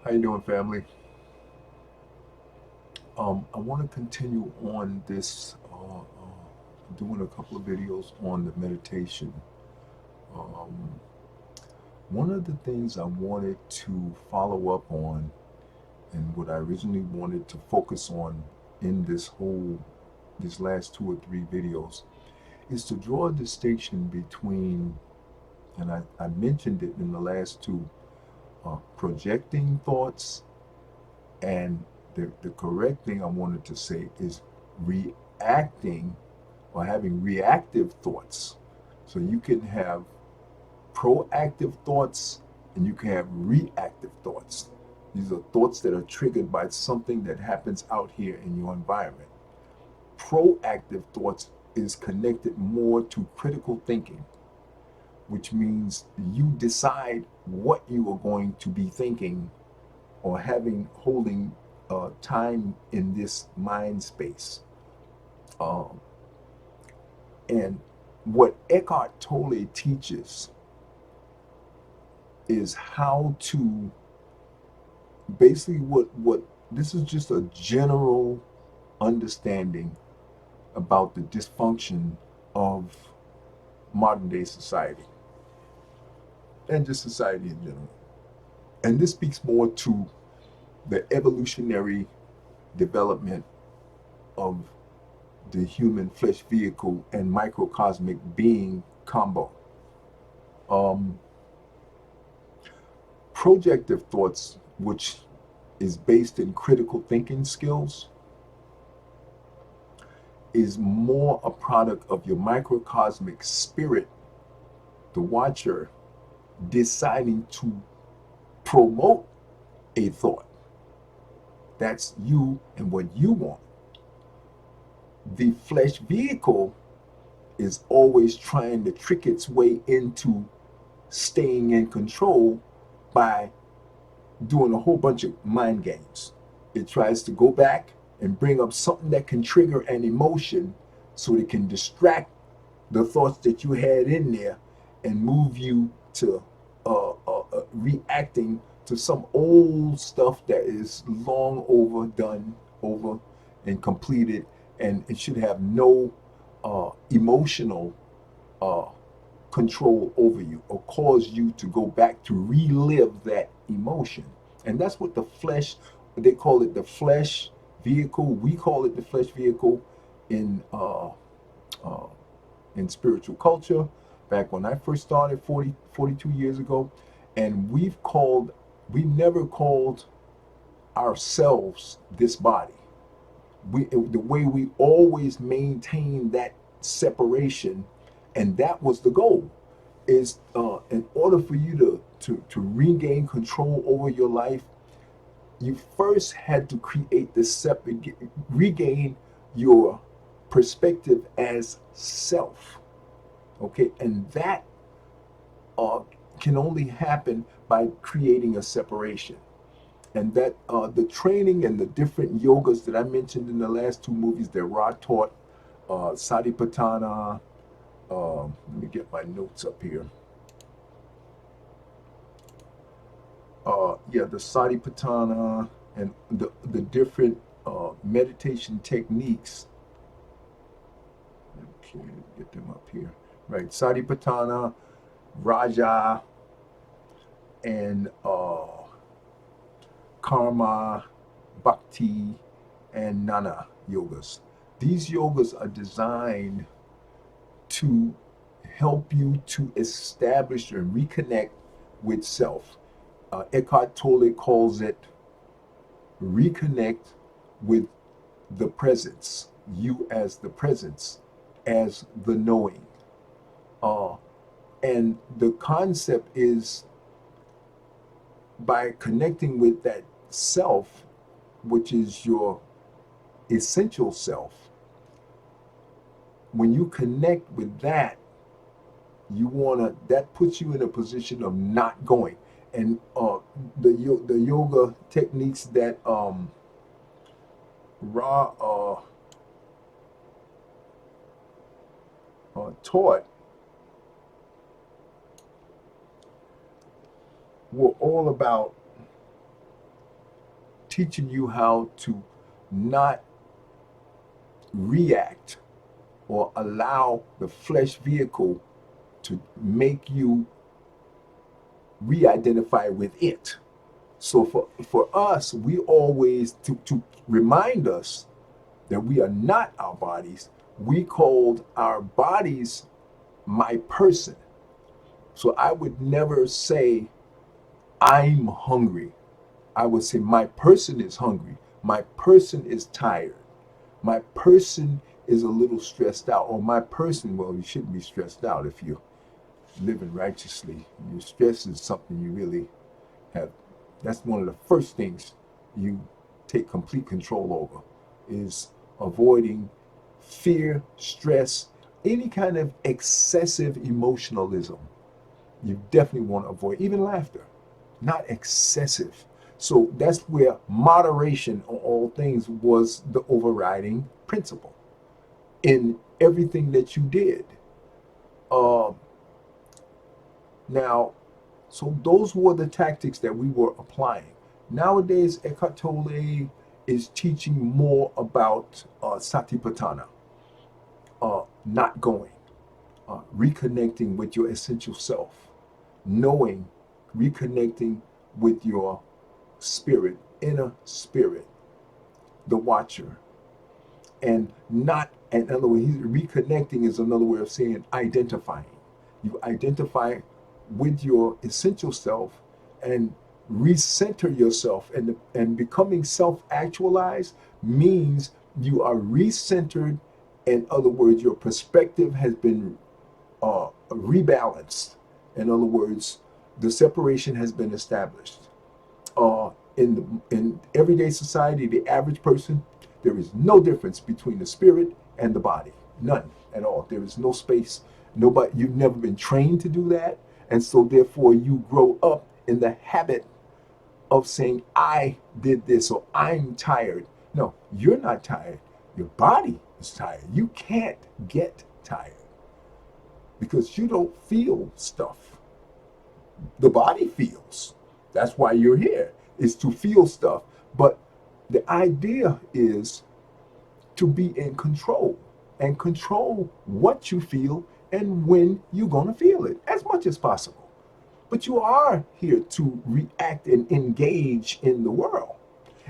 How you doing, family? I want to continue on this, doing a couple of videos on the meditation. Um, One of the things I wanted to follow up on, and what I originally wanted to focus on in these last two or three videos, is to draw a distinction between, and I mentioned it in the last two, projecting thoughts, and the correct thing I wanted to say is reacting or having reactive thoughts. So you can have proactive thoughts and you can have reactive thoughts. These are thoughts that are triggered by something that happens out here in your environment. Proactive thoughts is connected more to critical thinking, which means you decide what you are going to be thinking or holding time in this mind space. Um, and what Eckhart Tolle teaches is how to basically what this is just a general understanding about the dysfunction of modern day society and just society in general. And this speaks more to the evolutionary development of the human flesh vehicle and microcosmic being combo. Um, Projective thoughts, which is based in critical thinking skills, is more a product of your microcosmic spirit, the watcher, deciding to promote a thought. That's you and what you want. The flesh vehicle is always trying to trick its way into staying in control by doing a whole bunch of mind games. It tries to go back and bring up something that can trigger an emotion so it can distract the thoughts that you had in there and move you to reacting to some old stuff that is long overdone, over and completed, and it should have no emotional uh, control over you or cause you to go back to relive that emotion. And that's what the flesh, they call it the flesh vehicle. We call it the flesh vehicle in uh, in spiritual culture back when I first started 42 years ago. And we never called ourselves this body. The way we always maintained that separation, and that was the goal, is in order for you to regain control over your life, you first had to create this separate, regain your perspective as self. Okay, and that uh, can only happen by creating a separation. And that the training and the different yogas that I mentioned in the last two movies that Ra taught, Satipatthana, let me get my notes up here. Yeah, the Satipatthana and the different meditation techniques. Okay, get them up here. Right, Satipatthana, Raja, and Karma, Bhakti, and Nana yogas. These yogas are designed to help you to establish and reconnect with self. Eckhart Tolle calls it reconnect with the presence, you as the presence, as the knowing. Uh, and the concept is by connecting with that self, which is your essential self, when you connect with that, that puts you in a position of not going. And the yoga techniques that Ra taught were all about teaching you how to not react or allow the flesh vehicle to make you re-identify with it. So for us, we always, to remind us that we are not our bodies, we called our bodies my person. So I would never say I'm hungry. I would say my person is hungry. My person is tired. My person is a little stressed out. Or my person, well, you shouldn't be stressed out if you're living righteously. Your stress is something you really have. That's one of the first things you take complete control over, is avoiding fear, stress, any kind of excessive emotionalism. You definitely want to avoid, even laughter, not excessive. So that's where moderation on all things was the overriding principle in everything that you did. Uh, now, so those were the tactics that we were applying. Nowadays, Eckhart Tolle is teaching more about satipatthana, not going, reconnecting with your essential self, knowing, reconnecting with your spirit, inner spirit, the watcher, and not, in other words, reconnecting is another way of saying identifying. You identify with your essential self and recenter yourself, and becoming self-actualized means you are recentered. In other words, your perspective has been rebalanced. In other words, the separation has been established. In everyday society, the average person, there is no difference between the spirit and the body. None at all. There is no space. Nobody, you've never been trained to do that. And so therefore you grow up in the habit of saying, I did this, or I'm tired. No, you're not tired. Your body is tired. You can't get tired because you don't feel stuff. The body feels. That's why you're here, is to feel stuff. But the idea is to be in control and control what you feel and when you're going to feel it as much as possible. But you are here to react and engage in the world.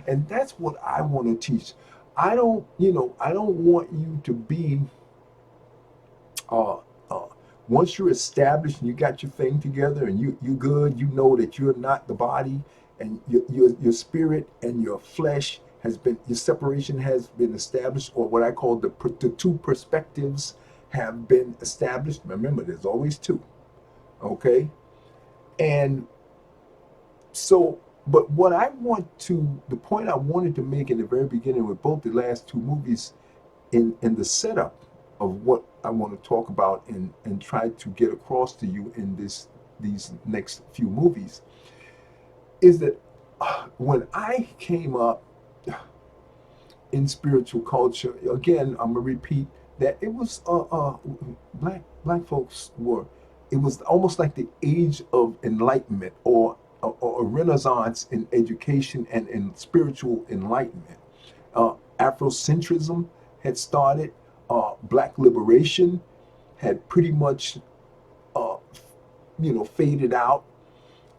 And that's what I want to teach. I don't want you to be uh, uh, once you're established and you got your thing together and you good, you know that you're not the body, and your spirit and your flesh has been, your separation has been established, or what I call the two perspectives have been established. Remember, there's always two. Okay, and so, but what I want to, the point I wanted to make in the very beginning with both the last two movies, in the setup of what I want to talk about and try to get across to you in these next few movies, is that when I came up in spiritual culture, again, I'm gonna repeat that it was black folks were, it was almost like the age of enlightenment, or a renaissance in education and in spiritual enlightenment. Afrocentrism had started. Black liberation had pretty much, uh, faded out,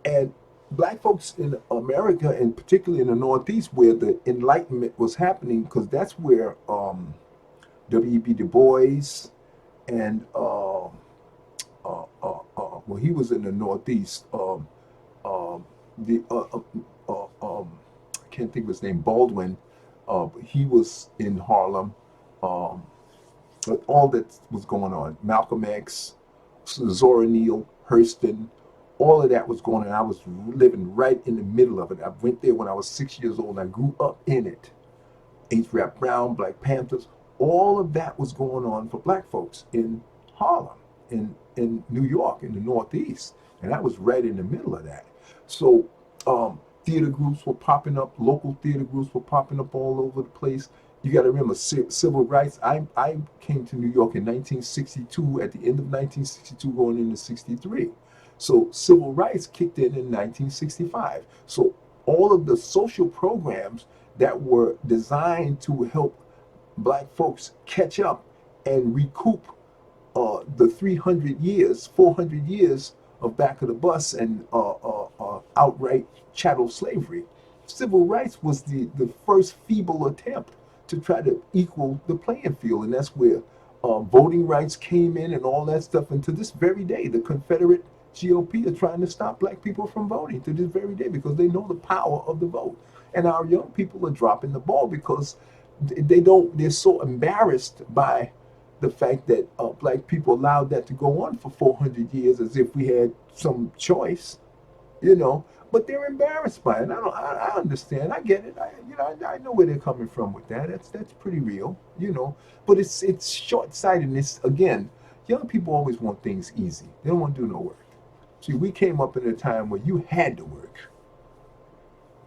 and black folks in America, and particularly in the Northeast, where the Enlightenment was happening, because that's where W.E.B. Du Bois and well, he was in the Northeast. The I can't think of his name, Baldwin. He was in Harlem. Um, but all that was going on, Malcolm X, Zora Neale Hurston, all of that was going on. I was living right in the middle of it. I went there when I was 6 years old, and I grew up in it. H. Rap Brown, Black Panthers, all of that was going on for black folks in Harlem, in New York, in the Northeast. And I was right in the middle of that. So theater groups were popping up, local theater groups were popping up all over the place. You got to remember civil rights. I came to New York in 1962, at the end of 1962, going into 63. So civil rights kicked in 1965. So all of the social programs that were designed to help black folks catch up and recoup the 300 years, 400 years of back of the bus and outright chattel slavery. Civil rights was the first feeble attempt to try to equal the playing field, and that's where voting rights came in and all that stuff. And to this very day, the Confederate GOP are trying to stop black people from voting to this very day because they know the power of the vote. And our young people are dropping the ball because they're so embarrassed by the fact that black people allowed that to go on for 400 years as if we had some choice, you know. But they're embarrassed by it. I understand. I get it. I know where they're coming from with that. That's pretty real, you know. But it's short-sightedness. Again, young people always want things easy. They don't want to do no work. See, we came up in a time where you had to work.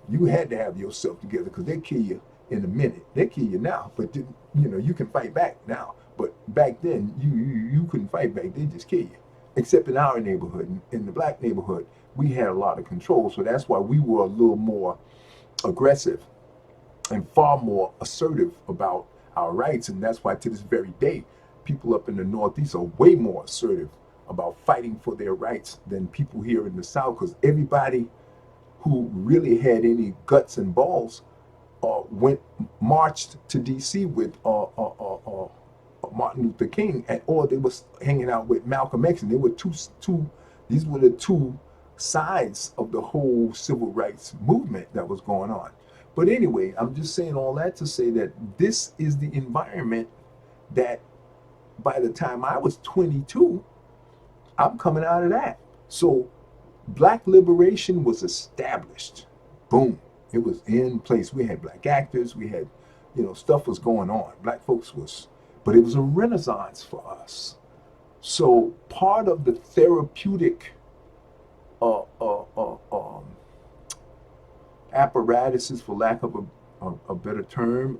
You had to have yourself together because they kill you in a minute. They kill you now, but you can fight back now. But back then, you couldn't fight back. They just kill you. Except in our neighborhood, in the black neighborhood, we had a lot of control. So that's why we were a little more aggressive and far more assertive about our rights. And that's why to this very day, people up in the Northeast are way more assertive about fighting for their rights than people here in the South, because everybody who really had any guts and balls marched to D.C. with Martin Luther King, or they was hanging out with Malcolm X, and they were these were the two sides of the whole civil rights movement that was going on. But anyway, I'm just saying all that to say that this is the environment that by the time I was 22, I'm coming out of that. So black liberation was established. Boom. It was in place. We had black actors. We had, stuff was going on. Black folks but it was a renaissance for us. So part of the therapeutic apparatuses, for lack of a better term,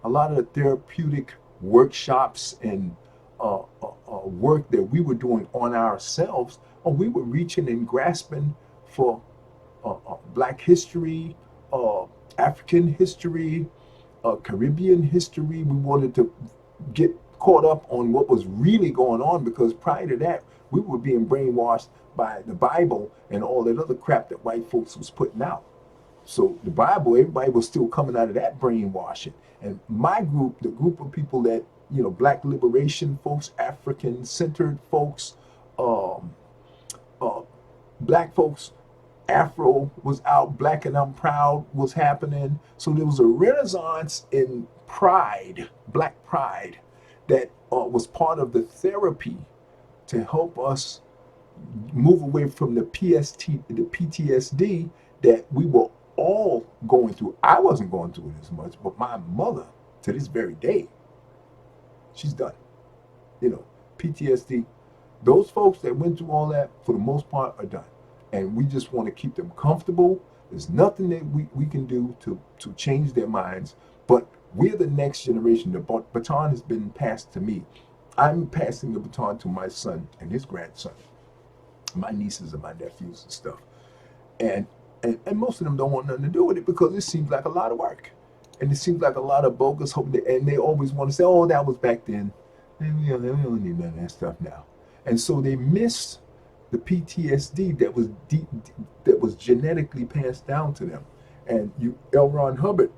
a lot of the therapeutic workshops and work that we were doing on ourselves, we were reaching and grasping for black history, African history, Caribbean history. We wanted to get caught up on what was really going on, because prior to that, we were being brainwashed by the Bible and all that other crap that white folks was putting out. So the Bible, everybody was still coming out of that brainwashing. And my group, the group of people that, black liberation folks, African-centered folks, black folks, Afro was out, Black and I'm Proud was happening. So there was a renaissance in pride, black pride, that was part of the therapy to help us move away from the PTSD that we were all going through. I wasn't going through it as much, but my mother, to this very day, she's done. PTSD, those folks that went through all that, for the most part, are done. And we just want to keep them comfortable. There's nothing that we can do to change their minds, but we're the next generation. The baton has been passed to me. I'm passing the baton to my son and his grandson, my nieces and my nephews and stuff. And most of them don't want nothing to do with it because it seems like a lot of work. And it seems like a lot of bogus hope. And they always want to say, oh, that was back then. And we don't need none of that stuff now. And so they miss the PTSD that was genetically passed down to them. And L. Ron Hubbard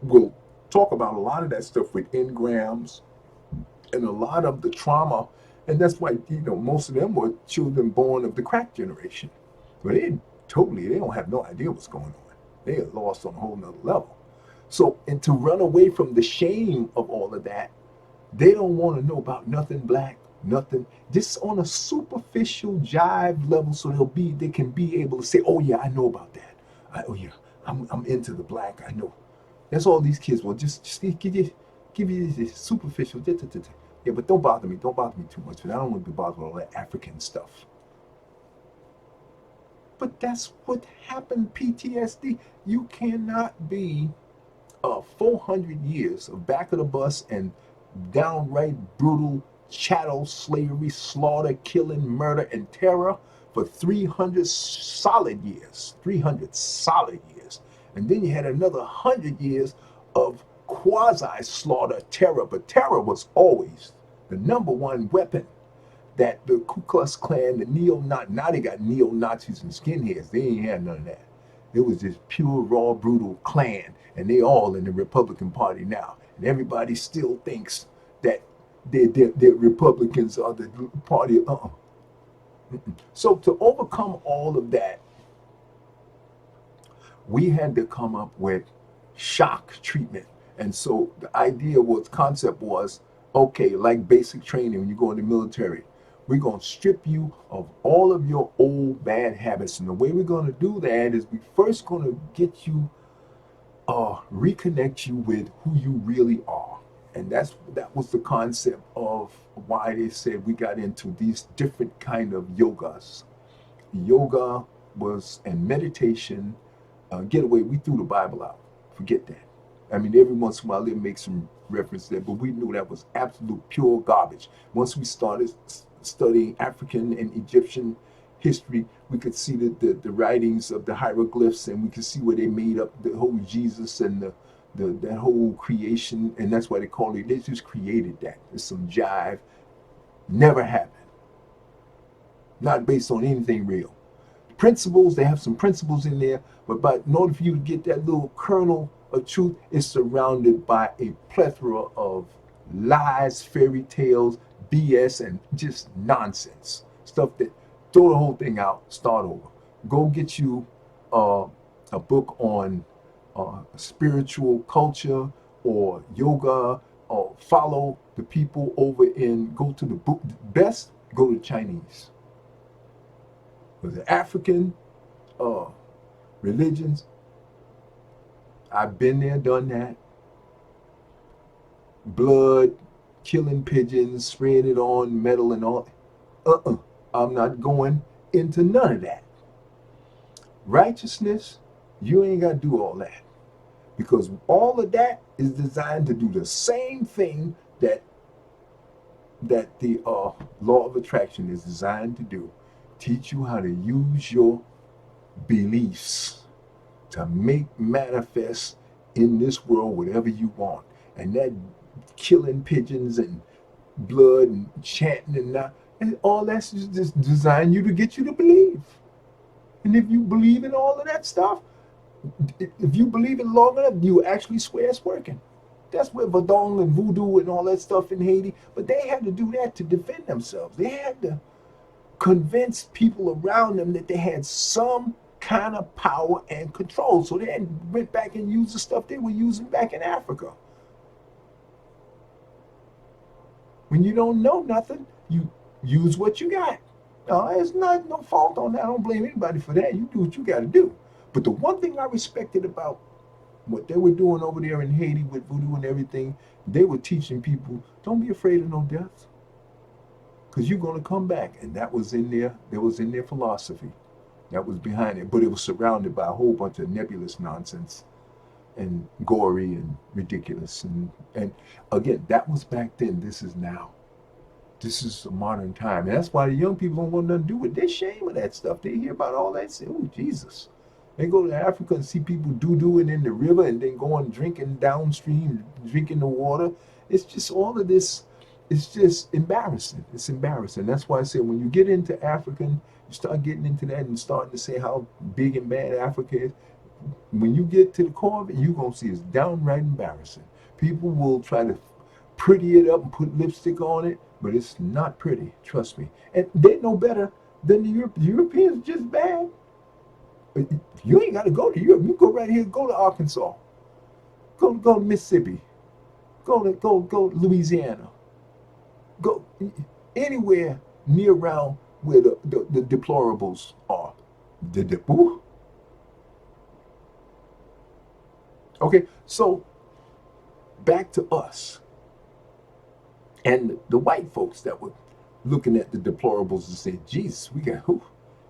will talk about a lot of that stuff with engrams and a lot of the trauma. And that's why, most of them were children born of the crack generation. But they don't have no idea what's going on. They are lost on a whole nother level. So, and to run away from the shame of all of that, they don't want to know about nothing black, nothing, just on a superficial jive level, so they can be able to say, oh yeah, I know about that. I'm into the black, I know. That's all these kids will just give you this superficial, yeah, but don't bother me too much, because I don't want to be bothered with all that African stuff. But that's what happened, PTSD. You cannot be 400 years of back of the bus and downright brutal chattel slavery, slaughter, killing, murder, and terror for 300 solid years. 300 solid years. And then you had another 100 years of quasi-slaughter terror. But terror was always the number one weapon that the Ku Klux Klan, the neo-Nazi, now they got neo-Nazis and skinheads. They ain't had none of that. It was this pure, raw, brutal Klan, and they all in the Republican Party now. And everybody still thinks that they're Republicans are the party. So to overcome all of that, we had to come up with shock treatment. And so the idea was, concept was, okay, like basic training when you go in the military, we're going to strip you of all of your old bad habits. And the way we're going to do that is we first going to get you, reconnect you with who you really are. And that was the concept of why they said we got into these different kind of yogas. Yoga was, and meditation, getaway, we threw the Bible out. Forget that. I mean, every once in a while they make some reference there, but we knew that was absolute pure garbage. Once we started studying African and Egyptian history, we could see the writings of the hieroglyphs, and we could see where they made up the whole Jesus and that whole creation, and that's why they call it, they just created that. There's some jive. Never happened. Not based on anything real. Principles, they have some principles in there, but in order for you to get that little kernel of truth, it's surrounded by a plethora of lies, fairy tales, BS, and just nonsense. Stuff that, throw the whole thing out, start over. Go get you a book on spiritual culture or yoga, or follow the people over in, go to the book, best, go to Chinese. The African religions, I've been there, done that. Blood, killing pigeons, spraying it on metal and all. I'm not going into none of that. Righteousness, you ain't got to do all that. Because all of that is designed to do the same thing that the law of attraction is designed to do. Teach you how to use your beliefs to make manifest in this world whatever you want. And that killing pigeons and blood and chanting and that, and all that's just designed you to get you to believe. And if you believe in all of that stuff, if you believe it long enough, you actually swear it's working. That's where Vadong and Voodoo and all that stuff in Haiti, but they had to do that to defend themselves. They had to convince people around them that they had some kind of power and control. So they went back and used the stuff they were using back in Africa. When you don't know nothing, you use what you got. No, there's no fault on that. I don't blame anybody for that. You do what you got to do. But the one thing I respected about what they were doing over there in Haiti with voodoo and everything, they were teaching people, don't be afraid of no death. Because you're going to come back. And that was in there. That was in their philosophy. That was behind it. But it was surrounded by a whole bunch of nebulous nonsense and gory and ridiculous. And again, that was back then. This is now. This is a modern time. And that's why the young people don't want nothing to do with it. They're ashamed of that stuff. They hear about all that. Say, oh, Jesus. They go to Africa and see people doo-dooing in the river and then going drinking downstream, drinking the water. It's just all of this. It's just embarrassing. It's embarrassing. That's why I say when you get into African, you start getting into that and starting to say how big and bad Africa is. When you get to the core of it, you're going to see it's downright embarrassing. People will try to pretty it up and put lipstick on it, but it's not pretty. Trust me. And they know better than the Europeans. Just bad. You ain't got to go to Europe. You go right here. Go to Arkansas. Go to Mississippi. Go to Louisiana. Go anywhere near around where the deplorables are. Okay, so back to us and the white folks that were looking at the deplorables and said, Jesus, we got,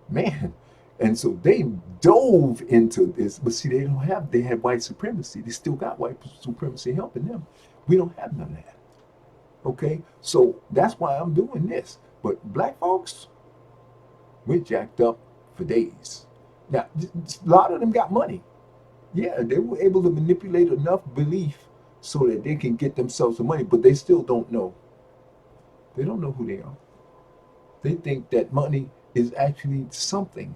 man. And so they dove into this, but see, they had white supremacy. They still got white supremacy helping them. We don't have none of that. Okay, so that's why I'm doing this. But black folks, We're jacked up for days. Now, a lot of them got money. Yeah, they were able to manipulate enough belief so that they can get themselves some money, but they still don't know. They don't know who they are. They think that money is actually something.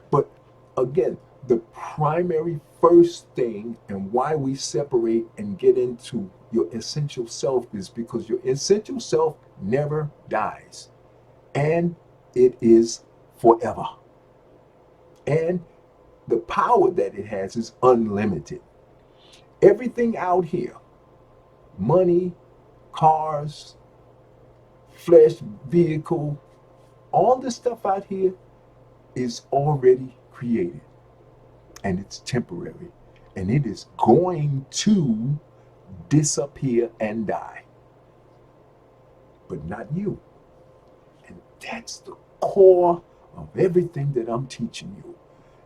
But again, the primary first thing and why we separate and get into your essential self is because your essential self never dies. And it is forever. And the power that it has is unlimited. Everything out here, money, cars, flesh, vehicle, all this stuff out here is already created. And it's temporary. And it is going to disappear and die. But not you. And that's the core of everything that I'm teaching you.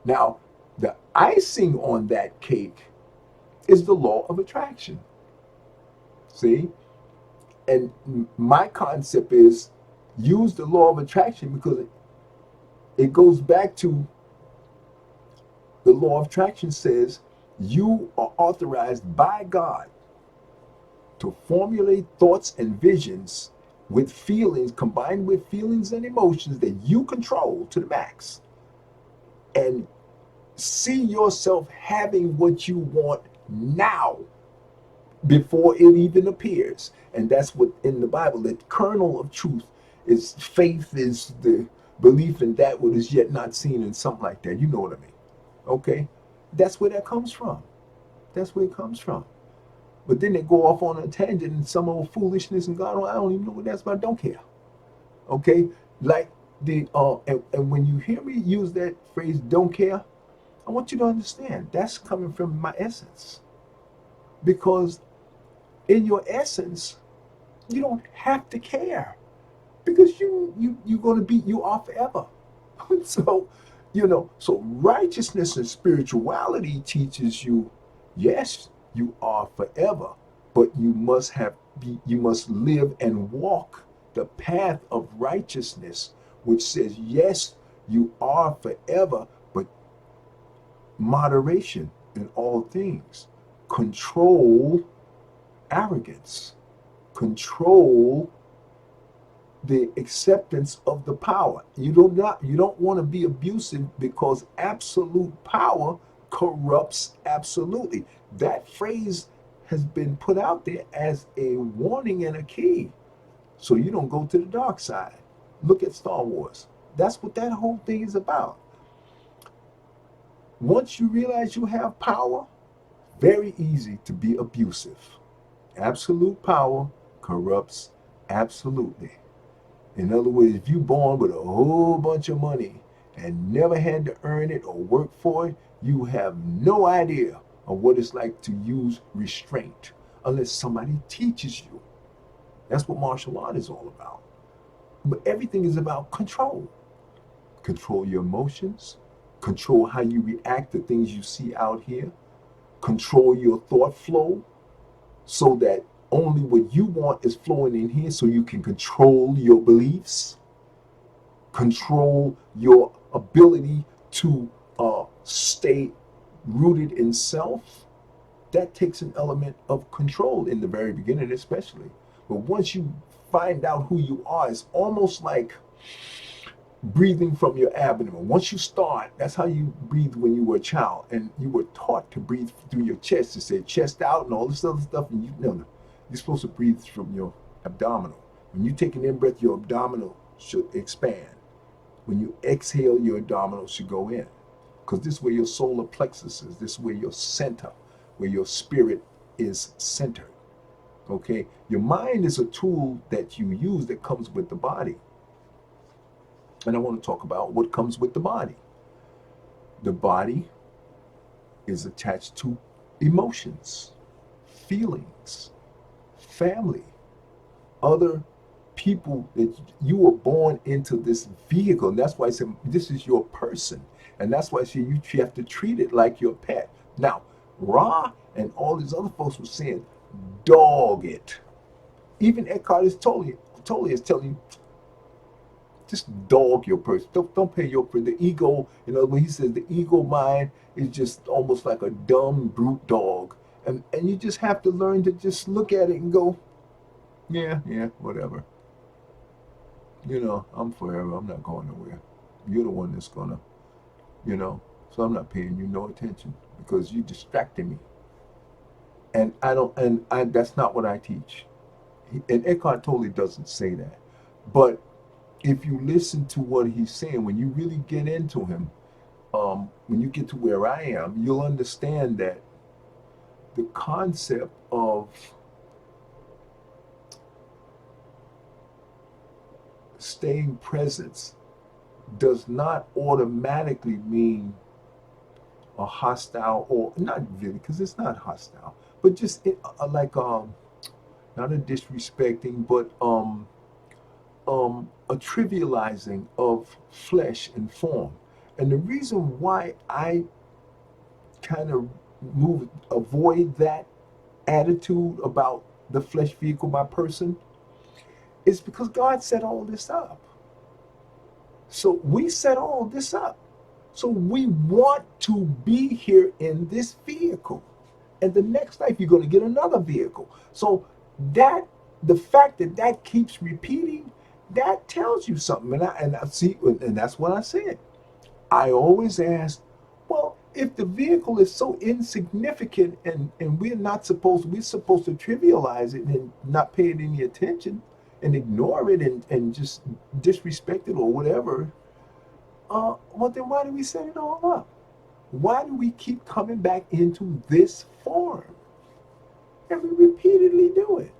Now, the icing on that cake is the law of attraction. See? And my concept is use the law of attraction because it goes back to the law of attraction says you are authorized by God to formulate thoughts and visions with feelings, combined with feelings and emotions that you control to the max. And see yourself having what you want now before it even appears. And that's what in the Bible, that kernel of truth is faith, is the belief in that what is yet not seen, and something like that. You know what I mean? Okay? That's where that comes from. That's where it comes from. But then they go off on a tangent and some old foolishness and God, I don't even know what that's about. Don't care. Okay? Like and when you hear me use that phrase, don't care, I want you to understand that's coming from my essence. Because in your essence, you don't have to care. Because you're gonna be, you are forever. So, so righteousness and spirituality teaches you, yes, you are forever, but you must live and walk the path of righteousness, which says, yes, you are forever, but moderation in all things. Control arrogance. Control the acceptance of the power. You don't want to be abusive because absolute power corrupts absolutely. That phrase has been put out there as a warning and a key. So you don't go to the dark side. Look at Star Wars. That's what that whole thing is about. Once you realize you have power, very easy to be abusive. Absolute power corrupts absolutely. In other words, if you're born with a whole bunch of money and never had to earn it or work for it, you have no idea of what it's like to use restraint unless somebody teaches you. That's what martial art is all about. But everything is about control. Control your emotions, control how you react to things you see out here, control your thought flow so that only what you want is flowing in here so you can control your beliefs, control your ability to stay rooted in self. That takes an element of control in the very beginning, especially. But once you find out who you are, it's almost like breathing from your abdomen. Once you start, that's how you breathe when you were a child, and you were taught to breathe through your chest. To say chest out and all this other stuff, and no, you're supposed to breathe from your abdominal. When you take an in breath, your abdominal should expand. When you exhale, your abdominal should go in, because this is where your solar plexus is. This is where your center, where your spirit is centered. Okay, your mind is a tool that you use that comes with the body. And I want to talk about what comes with the body. The body is attached to emotions, feelings, family, other people that you were born into this vehicle. And that's why I said this is your person. And that's why I say you have to treat it like your pet. Now, Ra and all these other folks were saying, dog it. Even Eckhart is totally is telling you, just dog your person. Don't pay your the ego. You know, when he says the ego mind is just almost like a dumb brute dog, and you just have to learn to just look at it and go, yeah, whatever. You know, I'm forever. I'm not going nowhere. You're the one that's gonna, you know. So I'm not paying you no attention because you distracting me. And I don't. And I. That's not what I teach. And Eckhart Tolle doesn't say that. But if you listen to what he's saying, when you really get into him, when you get to where I am, you'll understand that the concept of staying present does not automatically mean a hostile, or not really, because it's not hostile, but just like not a disrespecting, but a trivializing of flesh and form. And the reason why I kind of avoid that attitude about the flesh vehicle, my person, is because God set all this up. So we set all this up. So we want to be here in this vehicle. And the next life, you're going to get another vehicle. So that, the fact that that keeps repeating, that tells you something. And I see, and that's what I said. I always ask, well, if the vehicle is so insignificant and we're supposed to trivialize it and not pay it any attention and ignore it and just disrespect it or whatever, well, then why do we set it all up? Why do we keep coming back into this form? And we repeatedly do it.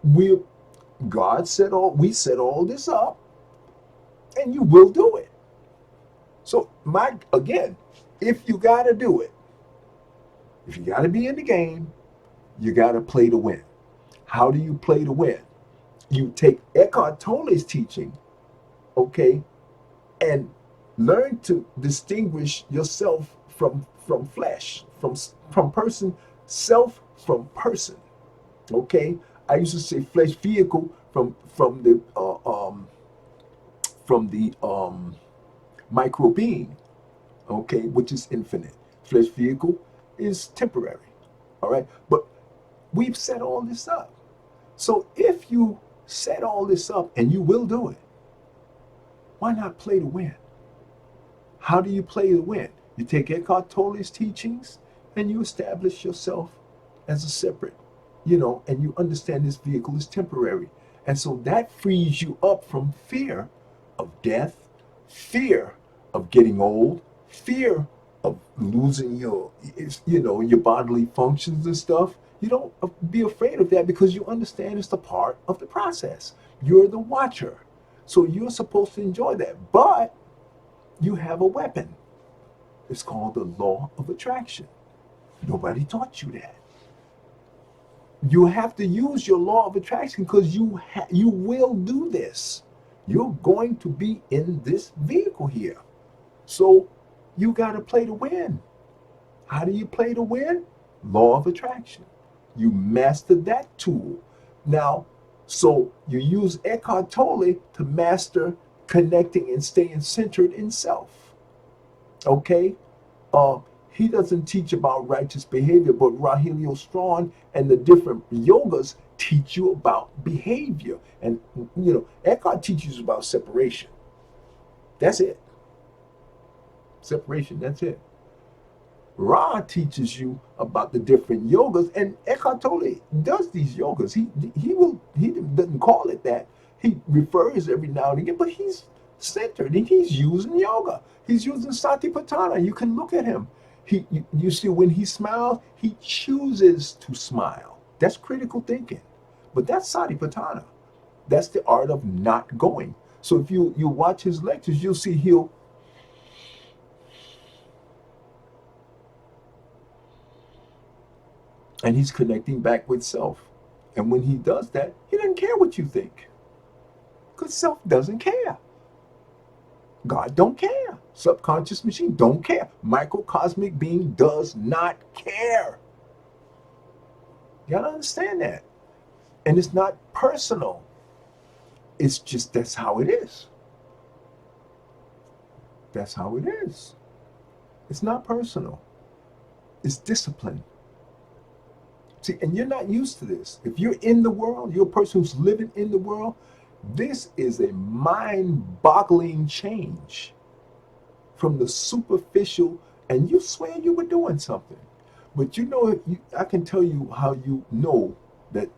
We, we set all this up, and you will do it. So again, if you gotta do it, if you gotta be in the game, you gotta play to win. How do you play to win? You take Eckhart Tolle's teaching, okay, and learn to distinguish yourself from flesh, from person, self from person. Okay, I used to say flesh vehicle from the micro being, okay, which is infinite. Flesh vehicle is temporary. All right, but we've set all this up. So if you set all this up, and you will do it, why not play to win? How do you play to win? You take Eckhart Tolle's teachings and you establish yourself as a separate, and you understand this vehicle is temporary. And so that frees you up from fear of death, fear of getting old, fear of losing your bodily functions and stuff. You don't be afraid of that because you understand it's the part of the process. You're the watcher. So you're supposed to enjoy that. But you have a weapon. It's called the law of attraction. Nobody taught you that. You have to use your law of attraction because you will do this. You're going to be in this vehicle here. So you got to play to win. How do you play to win? Law of attraction. You master that tool. Now, so you use Eckhart Tolle to master connecting and staying centered in self. Okay? He doesn't teach about righteous behavior, but Rahilio Strong and the different yogas teach you about behavior. And, Eckhart teaches you about separation. That's it. Separation, that's it. Ra teaches you about the different yogas, and Eckhart Tolle does these yogas. He doesn't call it that. He refers every now and again, but he's centered and he's using yoga. He's using Satipatthana. You can look at him. You see when he smiles, he chooses to smile. That's critical thinking. But that's Satipatthana. That's the art of not going. So if you watch his lectures, you'll see and he's connecting back with self. And when he does that, he doesn't care what you think. Because self doesn't care. God don't care. Subconscious machine don't care. Microcosmic being does not care. You gotta understand that. And it's not personal. It's just that's how it is. That's how it is. It's not personal. It's discipline. See, and you're not used to this. If you're in the world, you're a person who's living in the world, this is a mind-boggling change from the superficial, and you swear you were doing something. But I can tell you how you know that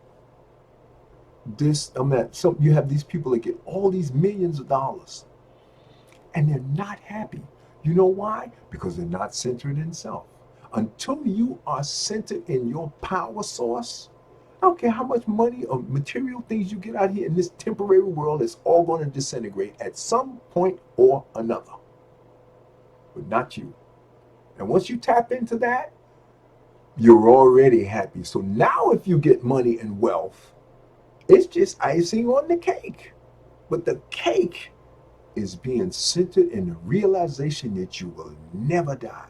you have these people that get all these millions of dollars and they're not happy. You know why? Because they're not centered in self. Until you are centered in your power source, I don't care how much money or material things you get out here in this temporary world, it's all going to disintegrate at some point or another. But not you. And once you tap into that, you're already happy. So now if you get money and wealth, it's just icing on the cake. But the cake is being centered in the realization that you will never die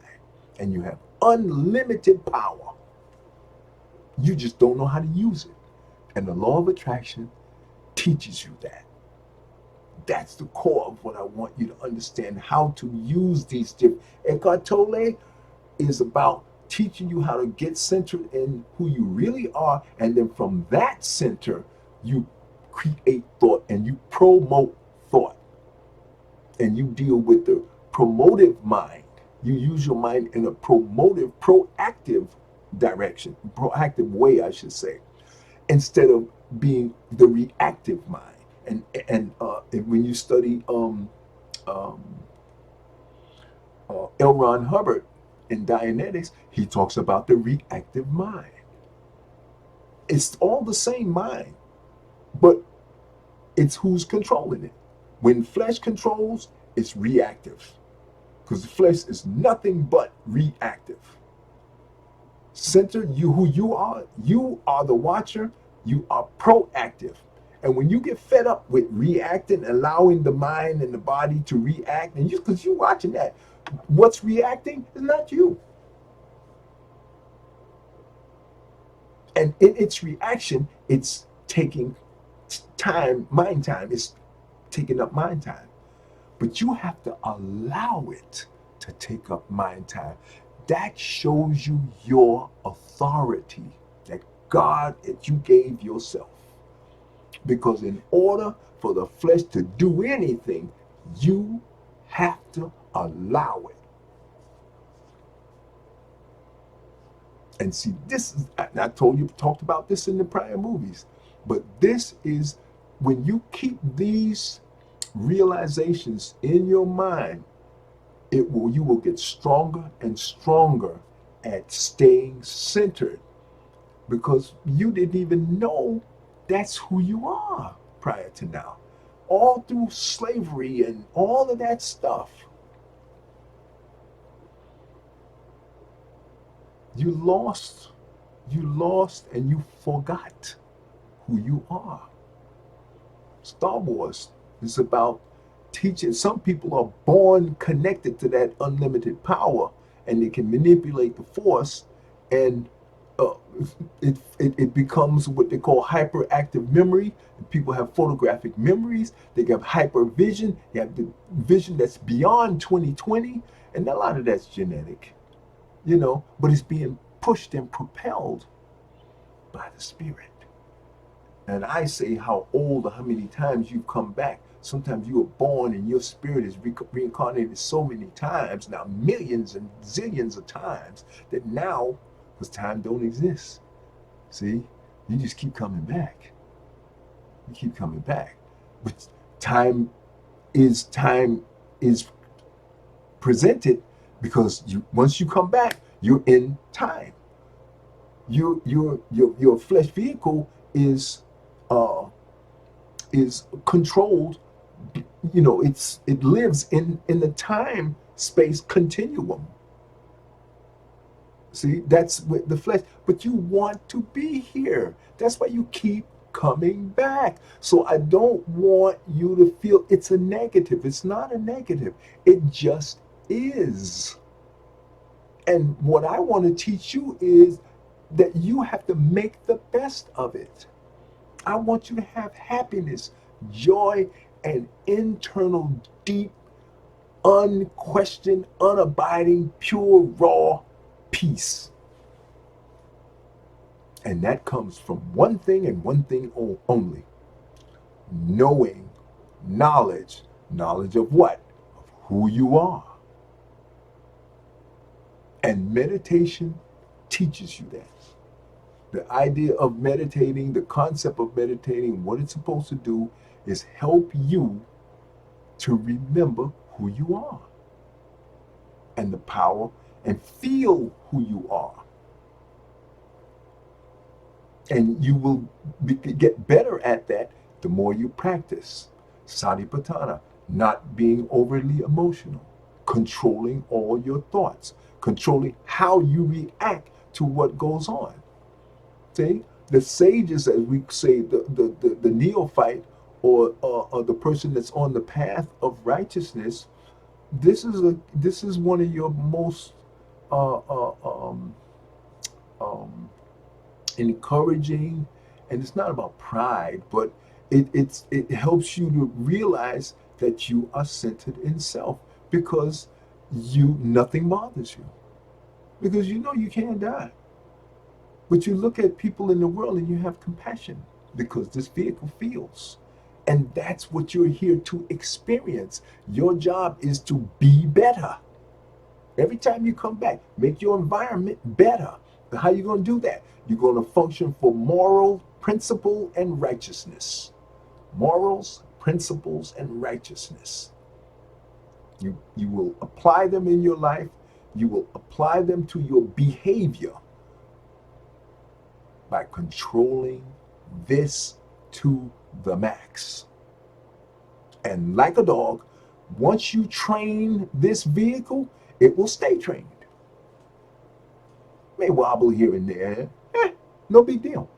and you have unlimited power. You just don't know how to use it. And the law of attraction teaches you that. That's the core of what I want you to understand, how to use these different. Eckhart Tolle is about teaching you how to get centered in who you really are, and then from that center, you create thought and you promote thought. And you deal with the promotive mind. You use your mind in a proactive direction, proactive way, I should say, instead of being the reactive mind. And when you study L. Ron Hubbard in Dianetics, he talks about the reactive mind. It's all the same mind, but it's who's controlling it. When flesh controls, it's reactive, because the flesh is nothing but reactive. Center who you are the watcher, you are proactive. And when you get fed up with reacting, allowing the mind and the body to react, and because you're watching that, what's reacting is not you. And in its reaction, it's taking time, mind time. It's taking up mind time. But you have to allow it to take up mind time. That shows you your authority, that you gave yourself. Because in order for the flesh to do anything, you have to allow it. And see, this is, I talked about this in the prior movies, but this is when you keep these realizations in your mind, you will get stronger and stronger at staying centered, because you didn't even know that's who you are prior to now. All through slavery and all of that stuff, you lost and you forgot who you are. Star Wars is about teaching. Some people are born connected to that unlimited power, and they can manipulate the force, and it becomes what they call hyperactive memory. People have photographic memories. They have hypervision. They have the vision that's beyond 20/20, and a lot of that's genetic, but it's being pushed and propelled by the spirit. And I say how old or how many times you've come back. Sometimes you were born and your spirit is reincarnated so many times, now millions and zillions of times, that now, because time don't exist, see, you just keep coming back. You keep coming back. But time is presented because once you come back, you're in time. Your flesh vehicle is controlled. It lives in the time space continuum. See, that's with the flesh, but you want to be here. That's why you keep coming back. So I don't want you to feel it's a negative. It's not a negative. It just is. And what I want to teach you is that you have to make the best of it. I want you to have happiness, joy, and internal deep unquestioned, unabiding, pure, raw peace. And that comes from one thing and one thing only: knowing, knowledge. Knowledge of what? Of who you are. And meditation teaches you that. The idea of meditating, the concept of meditating, what it's supposed to do is help you to remember who you are and the power, and feel who you are. And you will get better at that the more you practice. Satipatthana, not being overly emotional, controlling all your thoughts, controlling how you react to what goes on. See, the sages, as we say, the neophyte, or the person that's on the path of righteousness, this is one of your most uh, uh, um, um, encouraging, and it's not about pride, but it helps you to realize that you are centered in self, because nothing bothers you, because you know you can't die. But you look at people in the world and you have compassion, because this vehicle feels. And that's what you're here to experience. Your job is to be better. Every time you come back, make your environment better. How are you going to do that? You're going to function for moral, principle, and righteousness. Morals, principles, and righteousness. You will apply them in your life. You will apply them to your behavior by controlling this to the max. And like a dog, once you train this vehicle, it will stay trained. May wobble here and there. No big deal.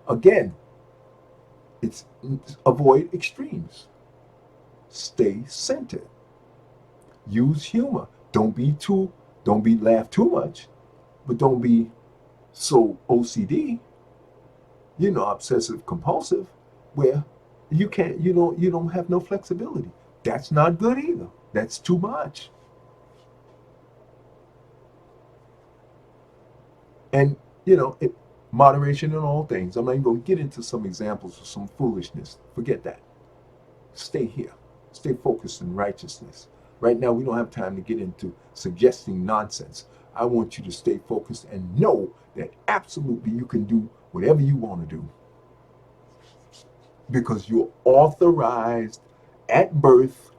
Again, it's avoid extremes. Stay centered. Use humor. Don't be laugh too much, but don't be so OCD, obsessive compulsive, where you don't have no flexibility. That's not good either. That's too much. And moderation in all things. I'm not even going to get into some examples of some foolishness. Forget that. Stay here. Stay focused in righteousness. Right now, we don't have time to get into suggesting nonsense. I want you to stay focused and know that absolutely you can do whatever you want to do, because you're authorized at birth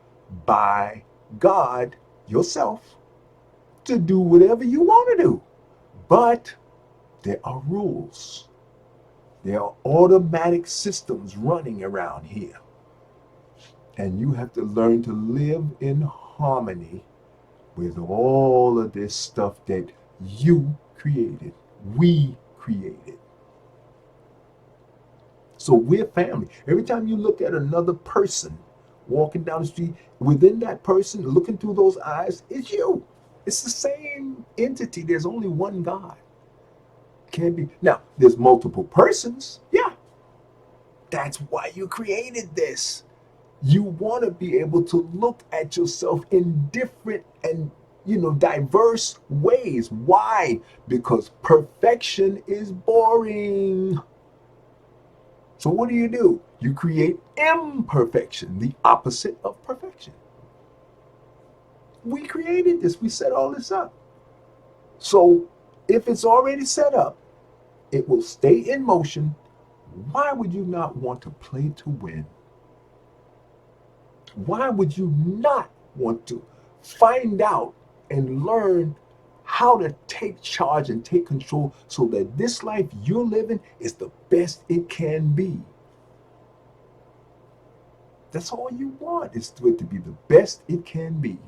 by God yourself to do whatever you want to do. But there are rules. There are automatic systems running around here. And you have to learn to live in harmony with all of this stuff that you created, we created. So we're family. Every time you look at another person walking down the street, within that person, looking through those eyes, it's you. It's the same entity. There's only one God. Can't be. Now, there's multiple persons. Yeah. That's why you created this. You want to be able to look at yourself in different and diverse ways. Why? Because perfection is boring. So what do? You create imperfection, the opposite of perfection. We created this. We set all this up. So if it's already set up, it will stay in motion. Why would you not want to play to win? Why would you not want to find out and learn how to take charge and take control, so that this life you're living is the best it can be? That's all you want, is for it to be the best it can be.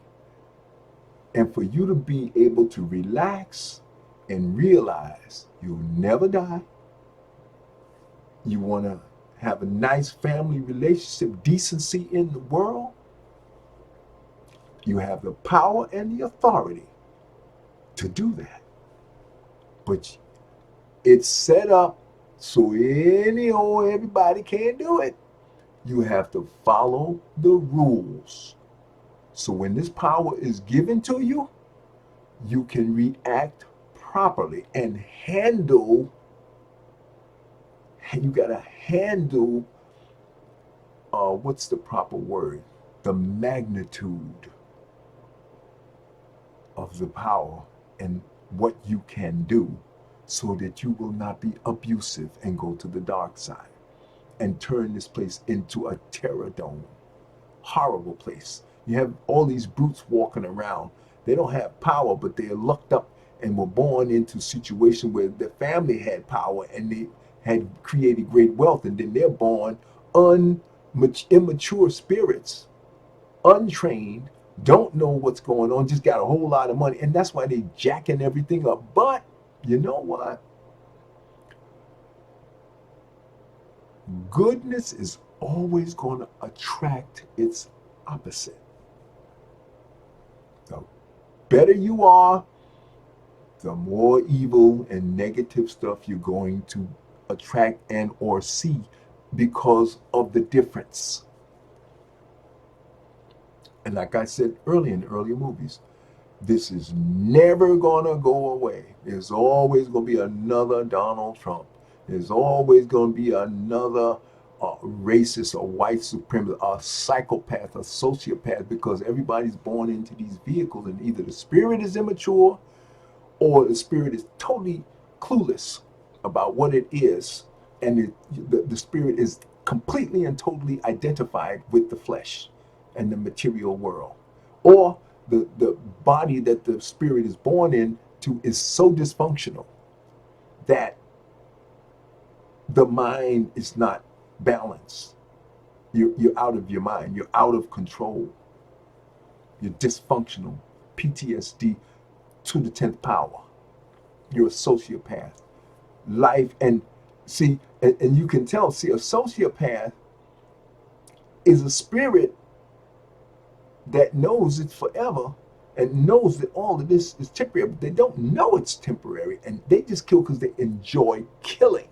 And for you to be able to relax and realize you'll never die. You want to have a nice family relationship, decency in the world. You have the power and the authority to do that. But it's set up so everybody can't do it. You have to follow the rules. So when this power is given to you, you can react properly and handle, you got to handle, what's the proper word? The magnitude of the power and what you can do so that you will not be abusive and go to the dark side and turn this place into a terror dome. Horrible place. You have all these brutes walking around. They don't have power, but they're locked up and were born into a situation where their family had power and they had created great wealth, and then they're born immature spirits, untrained, don't know what's going on, just got a whole lot of money, and that's why they jacking everything up. But you know what? Goodness is always going to attract its opposite. The better you are, the more evil and negative stuff you're going to attract and or see because of the difference. And like I said earlier in the earlier movies, this is never gonna go away. There's always gonna be another Donald Trump. There's always gonna be another racist or white supremacist, a psychopath, a sociopath, because everybody's born into these vehicles, and either the spirit is immature or the spirit is totally clueless about what it is, and the spirit is completely and totally identified with the flesh and the material world, or the body that the spirit is born into is so dysfunctional that the mind is not balanced. You're out of your mind. You're out of control. You're dysfunctional. PTSD to the 10th power. You're a sociopath. Life, and see, and you can tell, see, a sociopath is a spirit that knows it's forever and knows that all of this is temporary, but they don't know it's temporary, and they just kill because they enjoy killing.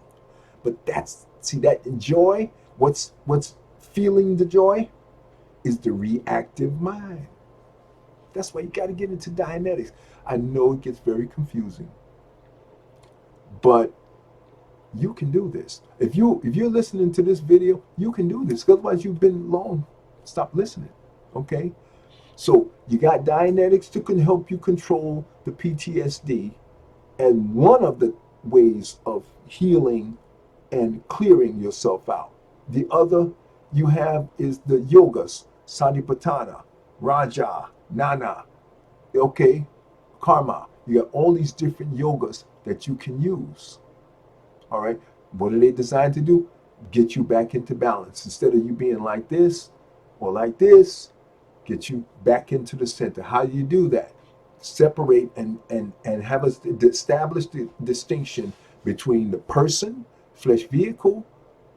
But that's, see, that joy, what's feeling the joy is the reactive mind. That's why you got to get into Dianetics. I know it gets very confusing, but you can do this. If you're listening to this video, you can do this. Otherwise, you've been long. Stop listening. Okay? So you got Dianetics that can help you control the PTSD, and one of the ways of healing and clearing yourself out. The other you have is the yogas, Satipatthana, Raja, Nana, okay, Karma. You got all these different yogas that you can use. All right, what are they designed to do? Get you back into balance. Instead of you being like this or like this, get you back into the center. How do you do that? Separate and have us establish the distinction between the person, flesh vehicle,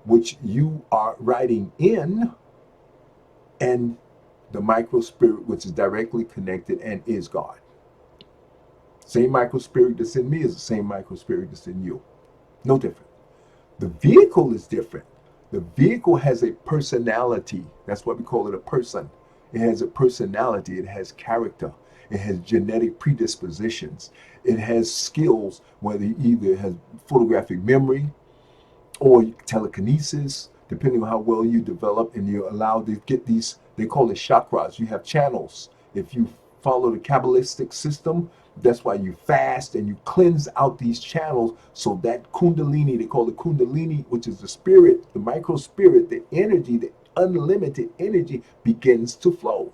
which you are riding in, and the micro spirit, which is directly connected and is God. Same micro spirit that's in me is the same micro spirit that's in you. No different. The vehicle is different. The vehicle has a personality. That's what we call it, a person. It has a personality. It has character. It has genetic predispositions. It has skills, whether either it has photographic memory or telekinesis, depending on how well you develop and you're allowed to get these, they call it chakras. You have channels. If you follow the Kabbalistic system, that's why you fast and you cleanse out these channels, so that Kundalini, they call it Kundalini, which is the spirit, the micro spirit, the energy, the unlimited energy begins to flow.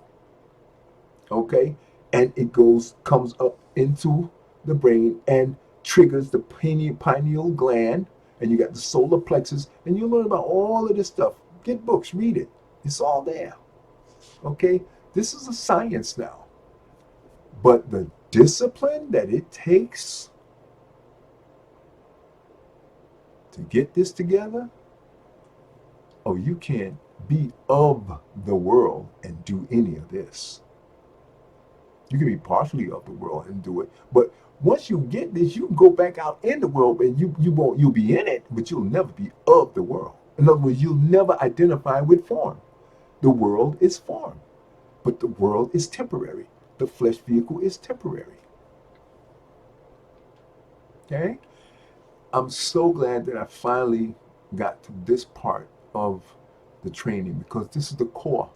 Okay? And it comes up into the brain and triggers the pineal gland, and you got the solar plexus, and you learn about all of this stuff. Get books, read it. It's all there. Okay? This is a science now. But the discipline that it takes to get this together, oh, you can't be of the world and do any of this. You can be partially of the world and do it, but once you get this, you can go back out in the world, and you'll be in it, but you'll never be of the world. In other words, you'll never identify with form. The world is form. But the world is temporary. The flesh vehicle is temporary. Okay? I'm so glad that I finally got to this part of the training, because this is the core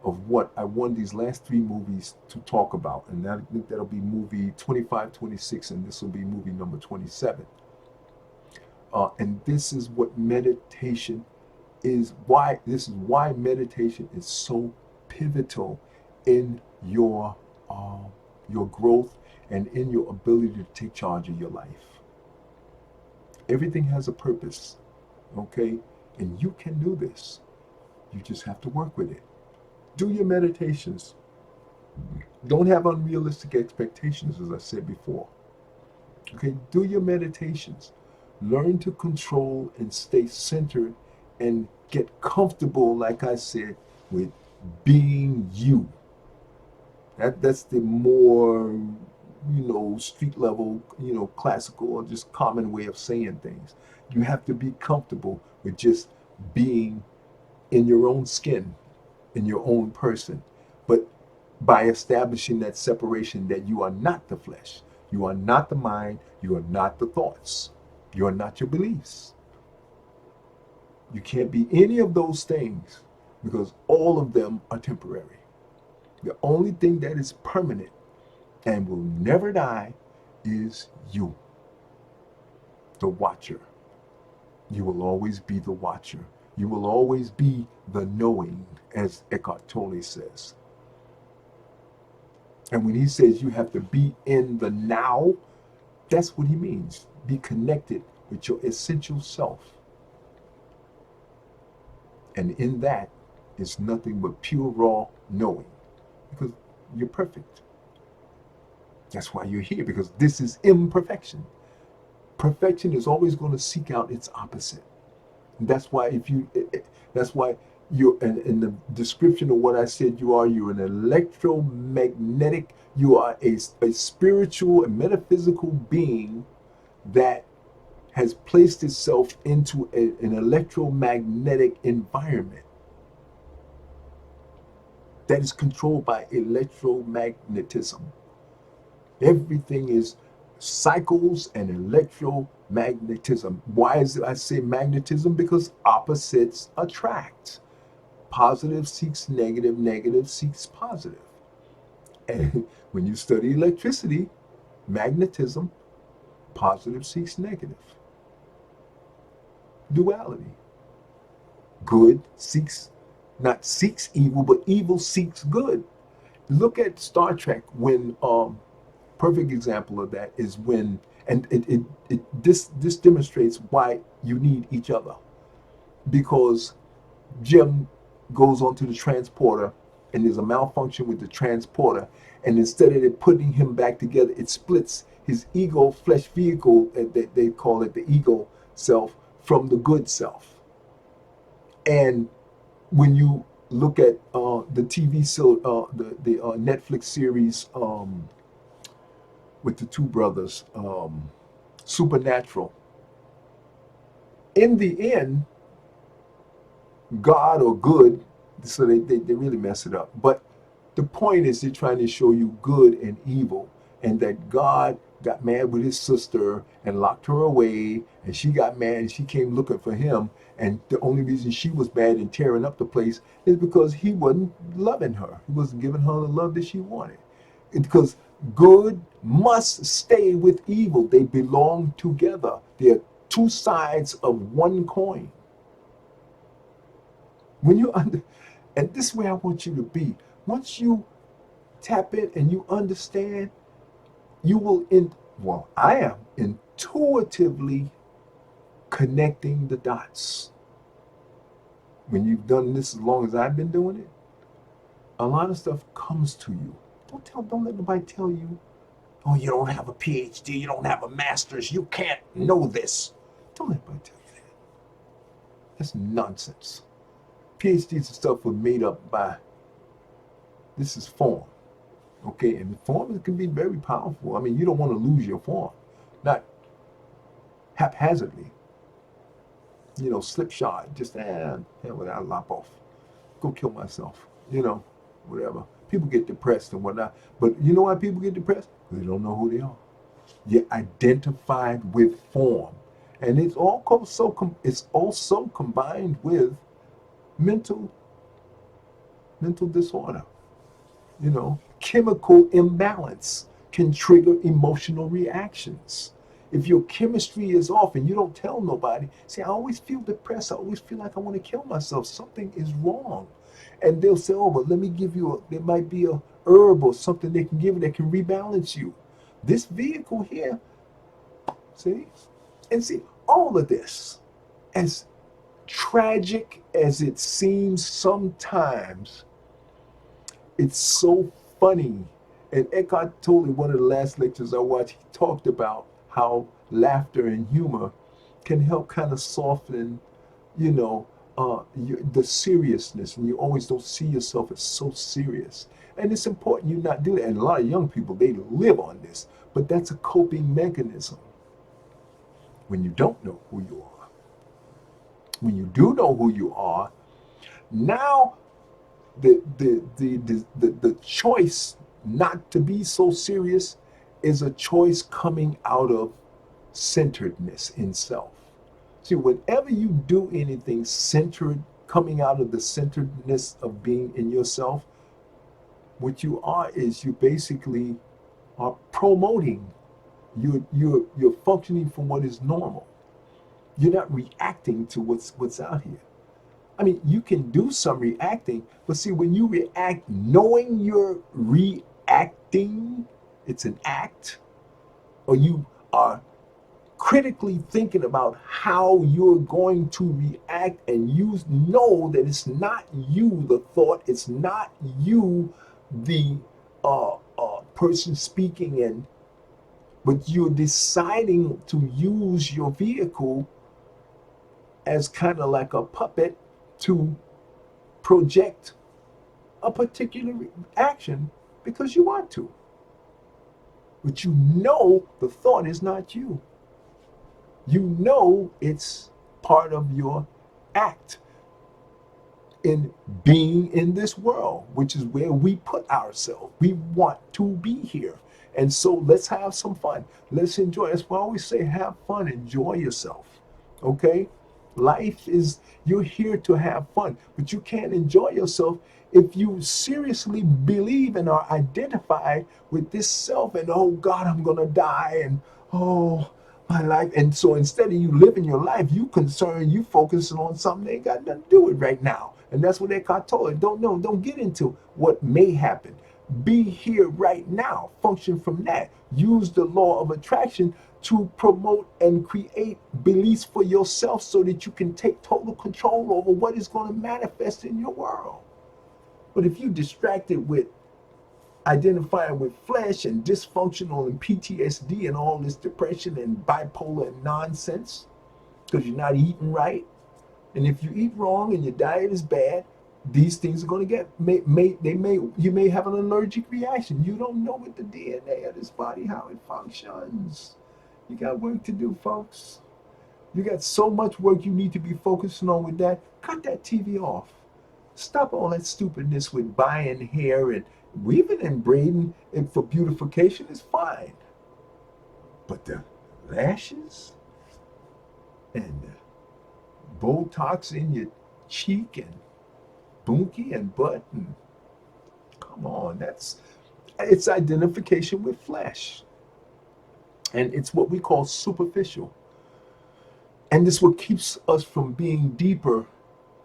of what I wanted these last three movies to talk about. And I think that'll be movie 25, 26, and this will be movie number 27. And this is what meditation is, this is why meditation is so pivotal in your growth and in your ability to take charge of your life. Everything has a purpose, okay? And you can do this. You just have to work with it. Do your meditations. Don't have unrealistic expectations, as I said before. Okay, do your meditations. Learn to control and stay centered and get comfortable, like I said, with being you. That's the more, street level, classical or just common way of saying things. You have to be comfortable with just being in your own skin, in your own person. But by establishing that separation, that you are not the flesh, you are not the mind, you are not the thoughts, you are not your beliefs. You can't be any of those things, because all of them are temporary. The only thing that is permanent and will never die is you, the watcher. You will always be the watcher. You will always be the knowing, as Eckhart Tolle says. And when he says you have to be in the now, that's what he means. Be connected with your essential self. And in that is nothing but pure, raw knowing, because you're perfect. That's why you're here, because this is imperfection. Perfection is always going to seek out its opposite. And that's why that's why you're in the description of what I said you're an electromagnetic, you are a spiritual and metaphysical being that has placed itself into an electromagnetic environment that is controlled by electromagnetism. Everything is cycles and electromagnetism. Why is it I say magnetism? Because opposites attract. Positive seeks negative, negative seeks positive. And when you study electricity, magnetism, positive seeks negative. Duality. Good seeks, not seeks evil, but evil seeks good. Look at Star Trek, when perfect example of that is when, and this demonstrates why you need each other, because Jim goes onto the transporter and there's a malfunction with the transporter, and instead of it putting him back together, it splits his ego flesh vehicle, they call it the ego self, from the good self. And when you look at the TV, the Netflix series with the two brothers, Supernatural, in the end, God or good, so they really mess it up. But the point is, they're trying to show you good and evil, and that God got mad with his sister and locked her away, and she got mad and she came looking for him. And the only reason she was bad and tearing up the place is because he wasn't loving her. He wasn't giving her the love that she wanted. Because good must stay with evil. They belong together. They're two sides of one coin. When you and this is where I want you to be. Once you tap in and you understand, you will I am intuitively connecting the dots. When you've done this as long as I've been doing it, a lot of stuff comes to you. Don't let nobody tell you, oh, you don't have a PhD, you don't have a master's, you can't know this. Don't let anybody tell you that. That's nonsense. PhDs and stuff were made up by, this is form. Okay, and form can be very powerful. I mean, you don't want to lose your form, not haphazardly. Slipshod, just, well, I'll lop off, go kill myself, whatever. People get depressed and whatnot. But you know why people get depressed? They don't know who they are. You're identified with form. And it's also combined with mental disorder. Chemical imbalance can trigger emotional reactions. If your chemistry is off and you don't tell nobody, say, I always feel depressed. I always feel like I want to kill myself. Something is wrong. And they'll say, oh, but let me give you there might be a herb or something they can give you that can rebalance you. This vehicle here, see? And see, all of this, as tragic as it seems sometimes, it's so funny. And Eckhart Tolle, one of the last lectures I watched, he talked about how laughter and humor can help kind of soften, the seriousness, and you always don't see yourself as so serious. And it's important you not do that. And a lot of young people, they live on this, but that's a coping mechanism. When you don't know who you are, when you do know who you are, now the choice not to be so serious is a choice coming out of centeredness in self. See, whenever you do anything centered, coming out of the centeredness of being in yourself, what you are is you basically are promoting. You're functioning from what is normal. You're not reacting to what's out here. I mean, you can do some reacting, but see, when you react knowing you're reacting, it's an act, or you are critically thinking about how you're going to react, and you know that it's not you, the thought, it's not you, the person speaking, but you're deciding to use your vehicle as kind of like a puppet to project a particular action because you want to. But you know the thought is not you. You know it's part of your act in being in this world, which is where we put ourselves. We want to be here. And so let's have some fun. Let's enjoy. That's why I always say have fun, enjoy yourself. Okay? Life is, you're here to have fun, but you can't enjoy yourself if you seriously believe and are identified with this self and, oh God, I'm going to die, and oh, my life. And so instead of you living your life, you focusing on something that ain't got nothing to do with right now. And that's what Eckhart Tolle, don't get into what may happen. Be here right now. Function from that. Use the law of attraction to promote and create beliefs for yourself so that you can take total control over what is going to manifest in your world. But if you're distracted with identifying with flesh and dysfunctional and PTSD and all this depression and bipolar and nonsense because you're not eating right, and if you eat wrong and your diet is bad, these things are going to you may have an allergic reaction. You don't know what the DNA of this body, how it functions. You got work to do, folks. You got so much work you need to be focusing on with that. Cut that TV off. Stop all that stupidness with buying hair and weaving and braiding it for beautification is fine. But the lashes and the Botox in your cheek and bunkie and butt, and come on, it's identification with flesh. And it's what we call superficial. And this is what keeps us from being deeper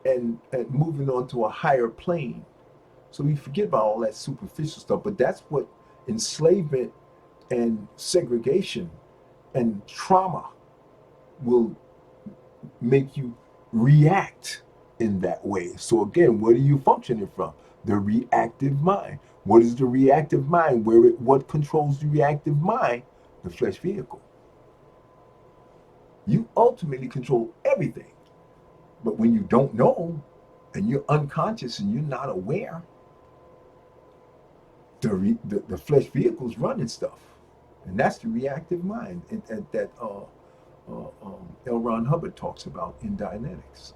and moving on to a higher plane. So we forget about all that superficial stuff, but that's what enslavement and segregation and trauma will make you react in that way. So again, what are you functioning from? The reactive mind. What is the reactive mind? What controls the reactive mind? The flesh vehicle. You ultimately control everything. But when you don't know and you're unconscious and you're not aware, the flesh vehicle's running stuff. And that's the reactive mind that L. Ron Hubbard talks about in Dianetics.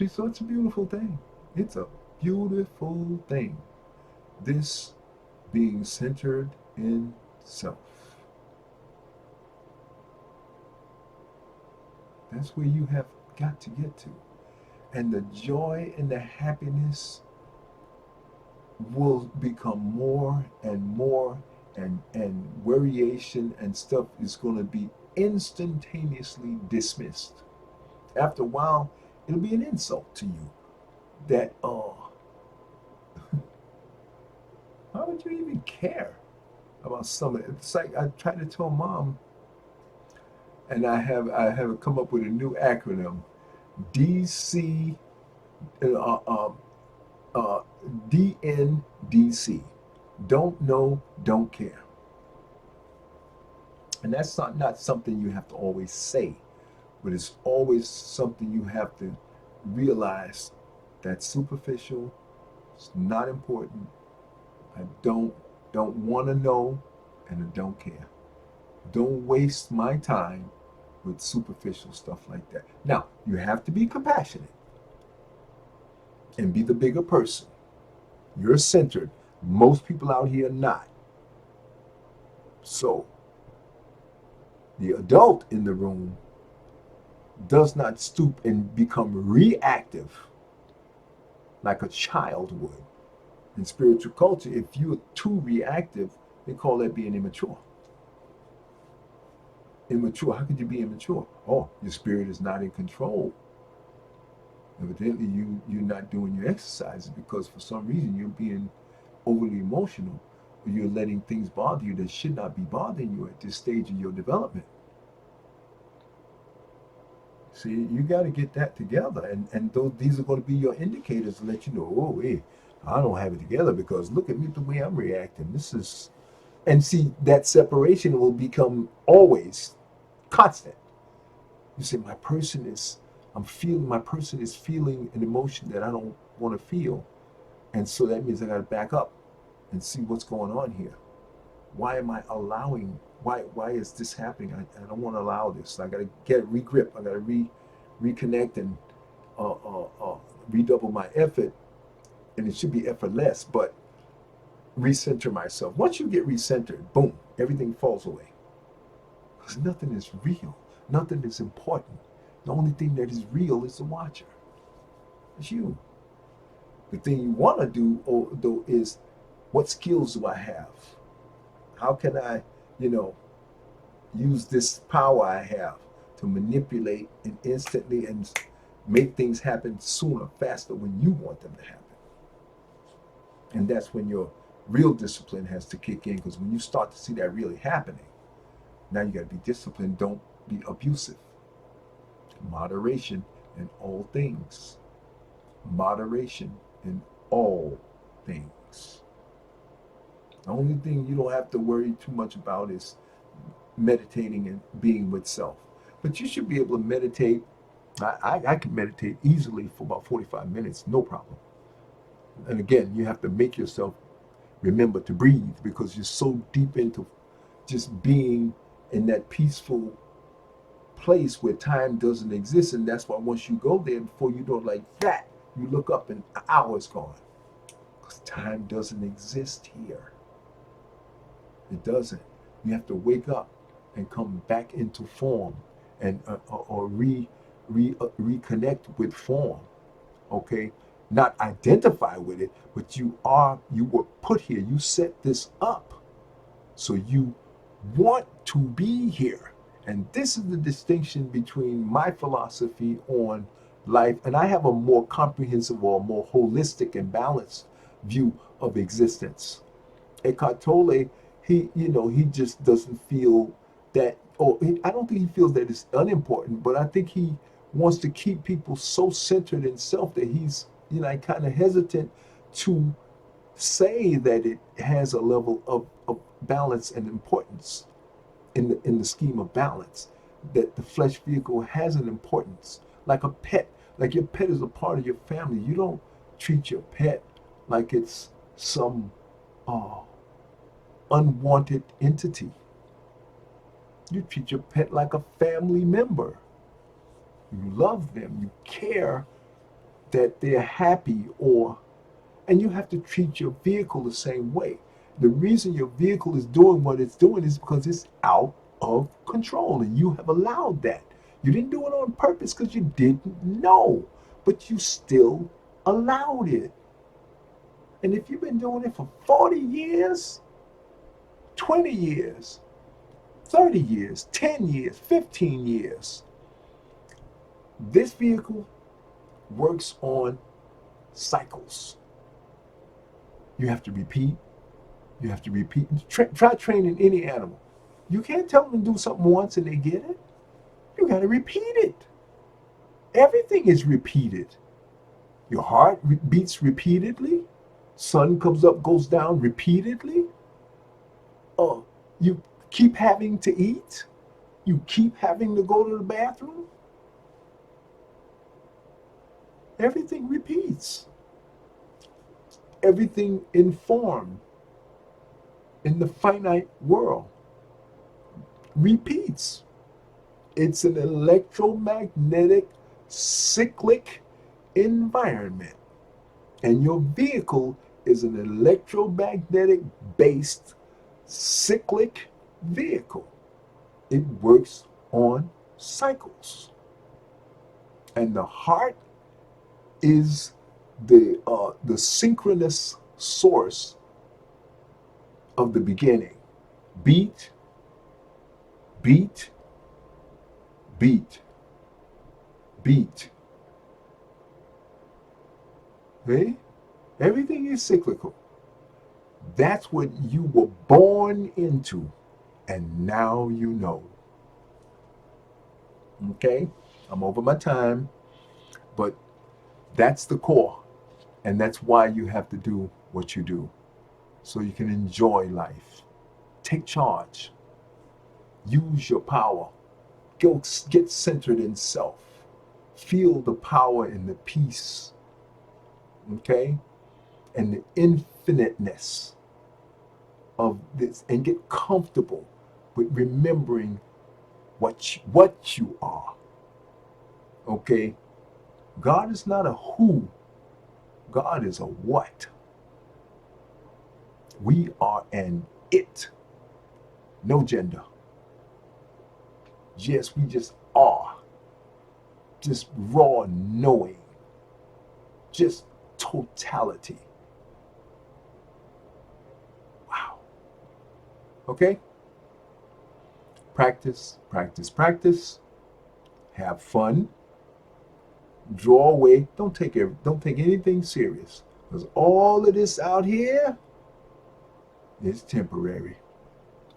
So it's a beautiful thing. It's a beautiful thing. This being centered in self. That's where you have got to get to. And the joy and the happiness will become more and more, and variation and stuff is going to be instantaneously dismissed. After a while, it'll be an insult to you that, why would you even care about some of it? It's like I try to tell mom, and I have come up with a new acronym: DC, uh, uh, uh, DNDC. Don't know, don't care. And that's not something you have to always say, but it's always something you have to realize that's superficial. It's not important. I don't want to know, and I don't care. Don't waste my time with superficial stuff like that. Now, you have to be compassionate and be the bigger person. You're centered. Most people out here are not. So, the adult in the room does not stoop and become reactive like a child would. In spiritual culture, if you're too reactive, they call that being immature. Immature, how could you be immature? Oh, your spirit is not in control. Evidently, you're not doing your exercises because for some reason you're being overly emotional, or you're letting things bother you that should not be bothering you at this stage of your development. See, you got to get that together, and these are going to be your indicators to let you know, oh, hey, I don't have it together because look at me the way I'm reacting. This is, and see, that separation will become always constant. You say, my person is feeling an emotion that I don't want to feel, and so that means I got to back up and see what's going on here. Why am I allowing? Why is this happening? I don't want to allow this. I got to get regrip. I got to reconnect and redouble my effort. And it should be effortless, but recenter myself. Once you get recentered, boom, everything falls away. Because nothing is real. Nothing is important. The only thing that is real is the watcher. It's you. The thing you want to do, though, is what skills do I have? How can I, use this power I have to manipulate and instantly and make things happen sooner, faster when you want them to happen? And that's when your real discipline has to kick in, because when you start to see that really happening, now you got to be disciplined. Don't be abusive. Moderation in all things. Moderation in all things. The only thing you don't have to worry too much about is meditating and being with self. But you should be able to meditate. I can meditate easily for about 45 minutes, no problem. And again, you have to make yourself remember to breathe, because you're so deep into just being in that peaceful place where time doesn't exist. And that's why once you go there, before you do it like that, you look up and an hour's gone. Because time doesn't exist here. It doesn't. You have to wake up and come back into form, and or reconnect with form. Okay, not identify with it, but you were put here. You set this up, so you want to be here. And this is the distinction between my philosophy on life, and I have a more comprehensive or more holistic and balanced view of existence. Eckhart Tolle, he just doesn't feel that, I don't think he feels that it's unimportant, but I think he wants to keep people so centered in self that he's, kind of hesitant to say that it has a level of balance and importance in the scheme of balance, that the flesh vehicle has an importance, like a pet. Like your pet is a part of your family. You don't treat your pet like it's some unwanted entity. You treat your pet like a family member. You love them. You care that they're happy, and you have to treat your vehicle the same way. The reason your vehicle is doing what it's doing is because it's out of control, and you have allowed that. You didn't do it on purpose because you didn't know, but you still allowed it. And if you've been doing it for 40 years, 20 years, 30 years, 10 years, 15 years, this vehicle works on cycles. You have to repeat. You have to repeat. Try training any animal. You can't tell them to do something once and they get it. You got to repeat it. Everything is repeated. Your heart beats repeatedly. Sun comes up, goes down repeatedly. You keep having to eat. You keep having to go to the bathroom. Everything repeats. Everything in form in the finite world repeats. It's an electromagnetic cyclic environment. And your vehicle is an electromagnetic based cyclic vehicle. It works on cycles. And the heart is the synchronous source of the beginning. Beat, beat, beat, beat. Okay? Everything is cyclical. That's what you were born into, and now you know. Okay? I'm over my time, but that's the core, and that's why you have to do what you do, so you can enjoy life. Take charge. Use your power. Get centered in self. Feel the power and the peace, okay? And the infiniteness of this, and get comfortable with remembering what you are, okay? God is not a who. God is a what. We are an it. No gender. Yes, we just are. Just raw knowing. Just totality. Wow. Okay? Practice, practice, practice. Have fun. Draw away. Don't take anything serious. Because all of this out here is temporary.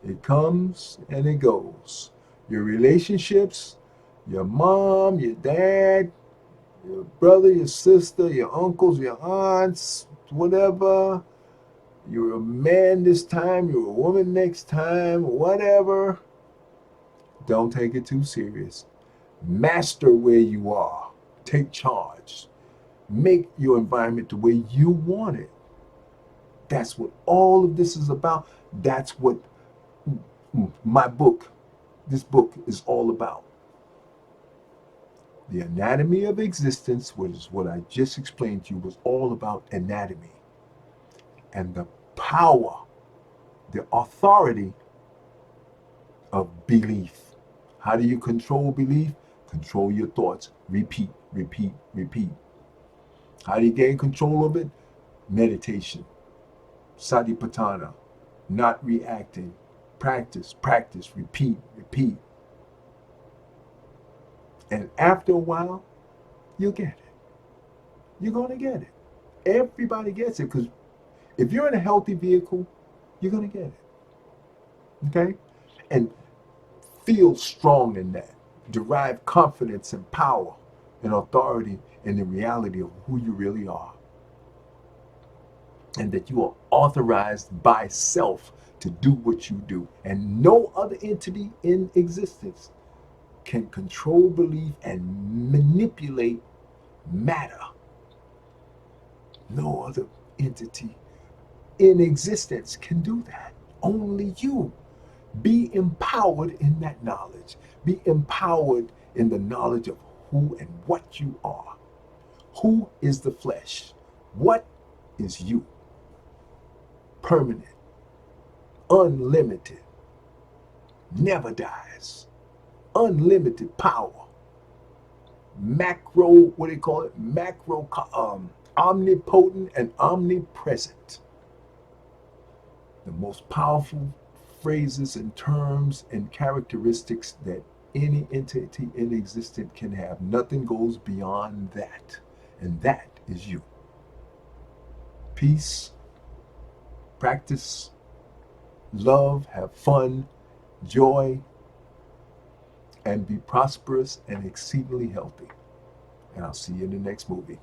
It comes and it goes. Your relationships, your mom, your dad, your brother, your sister, your uncles, your aunts, whatever. You're a man this time, you're a woman next time, whatever. Don't take it too serious. Master where you are. Take charge. Make your environment the way you want it. That's what all of this is about. That's what this book is all about. The anatomy of existence, which is what I just explained to you, was all about anatomy. And the power, the authority of belief. How do you control belief? Control your thoughts. Repeat, repeat, repeat. How do you gain control of it? Meditation. Satipatthana. Not reacting. Practice, practice, repeat, repeat. And after a while, you'll get it. You're going to get it. Everybody gets it, because if you're in a healthy vehicle, you're going to get it. Okay? And feel strong in that. Derive confidence and power and authority in the reality of who you really are. And that you are authorized by self to do what you do. And no other entity in existence can control belief and manipulate matter. No other entity in existence can do that. Only you. Be empowered in that knowledge. Be empowered in the knowledge of who and what you are. Who is the flesh? What is you? Permanent, unlimited, never dies, unlimited power, macro, what do you call it? Macro, omnipotent and omnipresent. The most powerful phrases and terms and characteristics that any entity in existence can have. Nothing goes beyond that. And that is you. Peace, practice, love, have fun, joy, and be prosperous and exceedingly healthy. And I'll see you in the next movie.